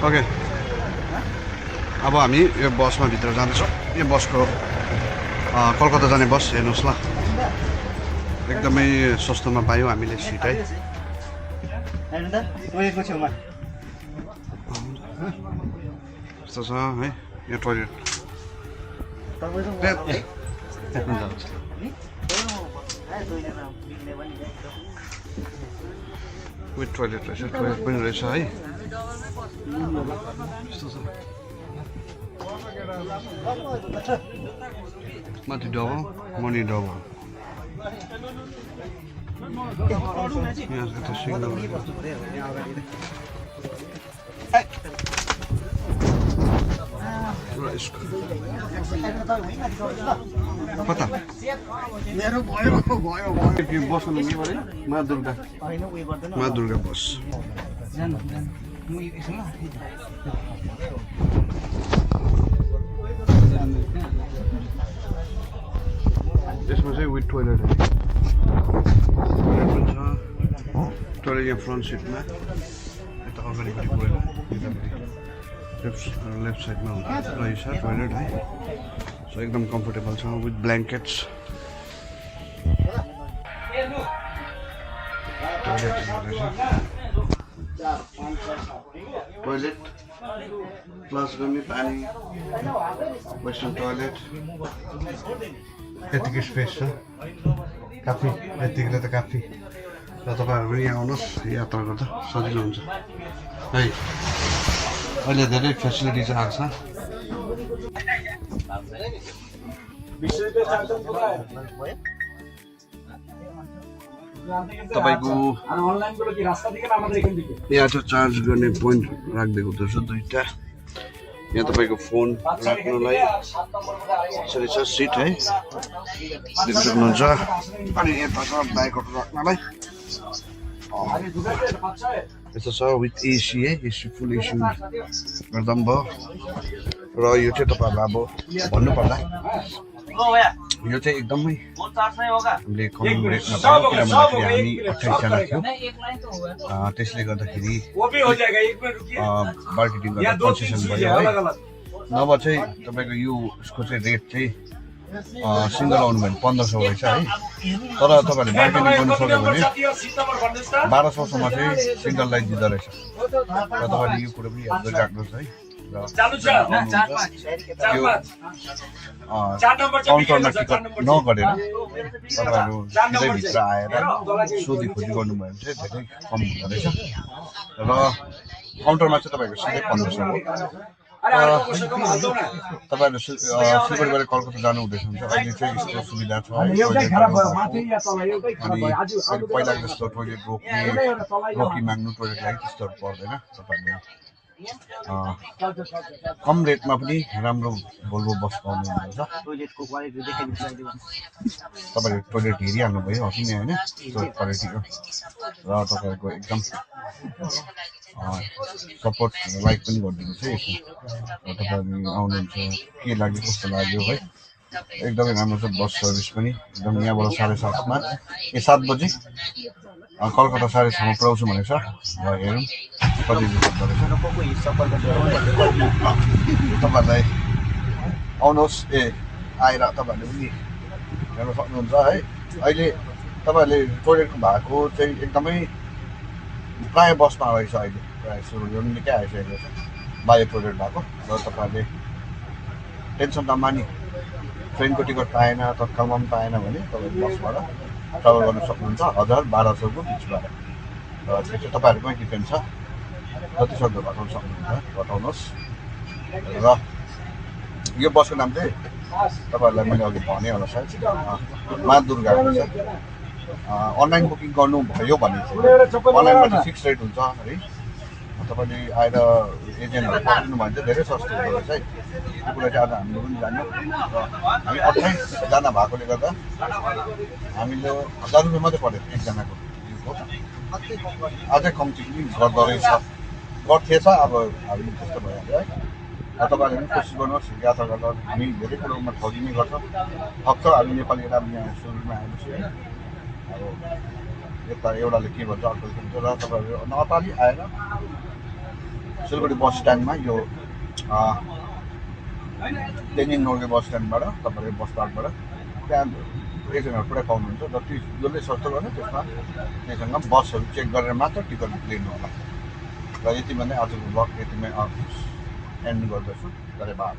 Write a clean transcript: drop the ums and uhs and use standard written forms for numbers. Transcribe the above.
Okay अब हामी यो बसमा भित्र जाँदैछौँ यो बसको कलकत्ता जाने बस हेर्नुहोस् ल एकदमै सस्तोमा पायौँ हामीले सिट है यस्तो छ है यो टोइलेट विथ टोइलेट रहेछ टोइलेट पनि रहेछ है यस्तो छ माथि डबल मुनि डबल यहाँको त सिङ्गल कता बस्नु मा दुर्गा बस यसमा चाहिँ विथ टोइलेट है टोइलेट यहाँ फ्रन्ट सिटमा यता अगाडिपट्टि गएर लेफ्ट साइडमा रहेछ टोइलेट है सो एकदम कम्फर्टेबल छ विथ ब्ल्याङ्केट्स टोइलेट प्लस गर्ने पानी वेस्टर्न टोइलेट यतिकै स्पेस छ काफी यतिकै त काफी र तपाईँहरू पनि यहाँ आउनुहोस् यात्रा गर्दा सजिलो हुन्छ है अहिले धेरै फेसिलिटिज आएको छ तपाईँको यहाँ चाहिँ चार्ज गर्ने पोइन्ट राखिदिएको हुँदो रहेछ दुईवटा यहाँ तपाईँको फोन राख्नुलाई यसरी छ सिट है देख्न सक्नुहुन्छ अनि यता छ ब्यागहरू राख्नलाई यस्तो छ विथ एसी है एसी फुल एसी गर्दा पनि भयो र यो चाहिँ तपाईँहरूलाई अब भन्नुपर्दा यो चाहिँ एकदमै हामीले कम रेटमा पायौँ किनभन्दाखेरि हामी 28जना थियौँ त्यसले गर्दाखेरि मार्केटिङ गर्दा कन्सेसन भयो है नभए चाहिँ तपाईँको यो उसको चाहिँ रेट चाहिँ सिङ्गल आउनु भने 1500 रहेछ है तर तपाईँहरूले मार्केटिङ गर्नु सक्यो भने 1200सम्म चाहिँ सिङ्गललाई दिँदो रहेछ र तपाईँले यो कुरो पनि याद गरिराख्नुहोस् है काउन्टरमा टिकट नगरेर तपाईँहरू सिधै भित्र आएर सोधी खोजी गर्नुभयो भने चाहिँ धेरै कम हुँदो रहेछ र काउन्टरमा चाहिँ तपाईँको सिधै 1500 हो तपाईँहरू सिलगढीबाट कलकत्ता जानु हुँदैछ भने अहिले चाहिँ यस्तो सुविधा छ अनि पहिलाको जस्तो टोइलेट रोकी माग्नु टोइलेट लागि त्यस्तोहरू पर्दैन तपाईँहरूले कम रेटमा पनि राम्रो भोल्भो बस पाउनुहुन्छ तपाईँले टोइलेट हेरिहाल्नुभयो अघि नै होइन त्यो क्वालिटीको र तपाईँहरूको एकदम सपोर्ट लाइक पनि गरिदिनु छ यसमा तपाईँहरू आउनुहुन्छ के लाग्यो कस्तो लाग्यो है एकदमै राम्रो छ बस सर्भिस पनि एकदम यहाँबाट 7:30 7 बजी कलकत्ता 6:30 पुऱ्याउँछु भनेको छ र हेरौँ कति दिन्छ तपाईँहरूलाई आउनुहोस् आएर तपाईँहरूले पनि हेर्न सक्नुहुन्छ है अहिले तपाईँहरूले टोइलेटको भएको चाहिँ एकदमै प्रायः बसमा रहेछ अहिले प्रायः सुरु निकै आइसकेको छ बाहिर टोइलेट भएको र तपाईँहरूले टेन्सन नमानी ट्रेनको टिकट पाएन तत्कालमा पनि पाएन भने तपाईँले बसबाट ट्राभल गर्न सक्नुहुन्छ 1000-1200को बिचबाट र त्यो चाहिँ तपाईँहरूमै डिपेन्ड छ जति सक्दो घटाउन सक्नुहुन्छ घटाउनुहोस् र यो बसको नाम चाहिँ तपाईँहरूलाई मैले अघि भने होला सायद मा दुर्गा हुन्छ अनलाइन बुकिङ गर्नुभयो भने चाहिँ अनलाइनमा चाहिँ फिक्स रेट हुन्छ है तपाईँले आएर एजेन्टहरू पक्रिनु भने चाहिँ धेरै सस्तो हुँदो रहेछ है त्यो कुरा चाहिँ आज हामीले पनि जान्यौँ र हामी 28जना भएकोले गर्दा हामीले 1000 रुपियाँ मात्रै पऱ्यो एकजनाको अझै कम्ती पनि गर्दो रहेछ गर्थेछ अब हामी त्यस्तो भइहाल्यो है तपाईँहरूले पनि कोसिस गर्नुहोस् यात्रा गर्दा हामी धेरै कुरोमा ठगिने गर्छौँ ठग्छ हामी नेपाली यता यहाँ सुरुमा आएपछि है अब यता एउटाले के भन्छ अर्कोले के भन्छ र तपाईँहरू नपाली आएर सिलगढी बस स्ट्यान्डमा यो तेन्जिङ नोर्गे बस स्ट्यान्डबाट तपाईँले बस पार्कबाट त्यहाँ एजेन्टहरू पुरै पाउनुहुन्छ जति जसले सस्तो गर्ने त्यसमा त्यहीसँग बसहरू चेक गरेर मात्र टिकट लिनु होला र यति भन्दै आजको ब्लग यतिमै एन्ड गर्दछु धन्यवाद।